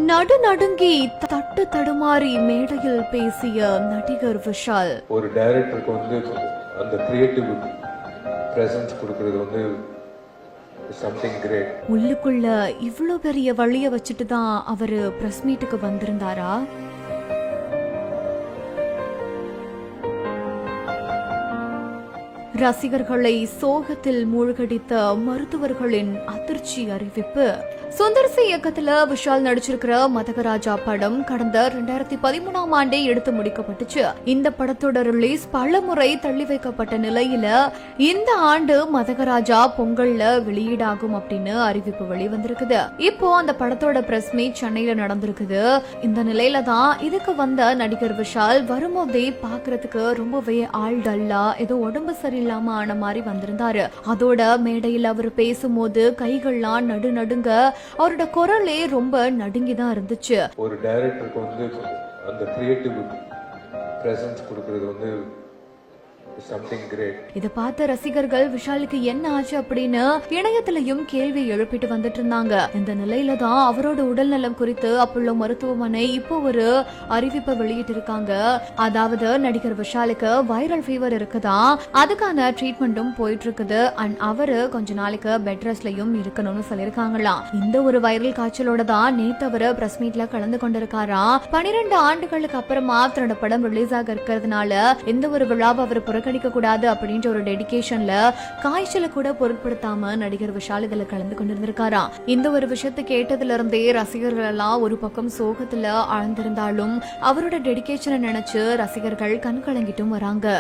நடு நடுங்கி தட்டு தடுமாறி மேடையில் பேசிய நடிகர் விஷால். ஒரு டைரக்டருக்கு அந்த கிரியேட்டிவ் பிரசன்ஸ் கொடுக்கிறது சம்திங் கிரேட். உள்ளுக்குள்ள இவ்ளோ பெரிய வழிய வச்சுட்டு தான் அவரு பிரஸ் மீட்டுக்கு வந்திருந்தாரா? ரசிகர்களை சோகத்தில் மூழ்கடித்த மருத்துவர்களின் அதிர்ச்சி அறிவிப்பு. சுந்தர்சி இயக்கத்துல விஷால் நடிச்சிருக்கிற மதகராஜா படம் கடந்த 2013ஆம் ஆண்டே எடுத்து முடிக்கப்பட்டுச்சு. இந்த படத்தோட ரிலீஸ் பல முறை தள்ளி வைக்கப்பட்ட நிலையில இந்த ஆண்டு மதகராஜா பொங்கல்ல வெளியீடாகும் அப்படின்னு அறிவிப்பு வெளிவந்திருக்குது. இப்போ அந்த படத்தோட பிரஸ் மீட் சென்னையில நடந்திருக்குது. இந்த நிலையில தான் இதுக்கு வந்த நடிகர் விஷால் வரும்போதே பாக்குறதுக்கு ரொம்பவே ஆள் டல்லா, ஏதோ உடம்பு சரியில்லாம ஆன மாதிரி வந்திருந்தாரு. அதோட மேடையில் அவர் பேசும்போது கைகள்லாம் நடுநடுங்க, அவரோட குரலே ரொம்ப நடுங்கிதான் இருந்துச்சு. ஒரு டைரக்டருக்கு அந்த கிரியேட்டிவ் பிரசன்ஸ் கொடுக்கிறது something great. இத பார்த்த ரசிகர்கள் விஷாலுக்கு என்ன ஆச்சு அப்படின்னு இணையத்திலையும் கேள்வி எழுப்பிட்டு வந்துட்டு இருந்தாங்க. இந்த நிலையில தான் அவரோட உடல்நலம் குறித்து அப்போலோ மருத்துவமனை இப்போ ஒரு அறிவிப்பை வெளியிட்டு இருக்காங்க. அதாவது நடிகர் விஷாலுக்கு வைரல் ஃபீவர் இருக்குதா, அதுக்கான ட்ரீட்மெண்ட்டும் போயிட்டு இருக்குது. அண்ட் அவரு கொஞ்ச நாளைக்கு பெட் ரெஸ்ட்லயும் இருக்கணும்னு சொல்லிருக்காங்களாம். இந்த ஒரு வைரல் காய்ச்சலோட தான் நேத்து அவரு பிரஸ் மீட்ல கலந்து கொண்டிருக்காராம். 12 ஆண்டுகளுக்கு அப்புறமா தன்னோட படம் ரிலீஸ் ஆக இருக்கிறதுனால எந்த ஒரு விழாவை அவர் புறக்கணிக்க கூடாது அப்படின்ற ஒரு டெடிகேஷன்ல காய்ச்சலை கூட பொருட்படுத்தாம நடிகர் விஷால் இதுல கலந்து கொண்டிருந்திருக்காராம். இந்த ஒரு விஷயத்தை கேட்டதுல இருந்தே ரசிகர்கள் எல்லாம் ஒரு பக்கம் சோகத்துல ஆழ்ந்திருந்தாலும் அவரோட டெடிகேஷனை நினைச்சு ரசிகர்கள் கண் கலங்கிட்டும் வராங்க.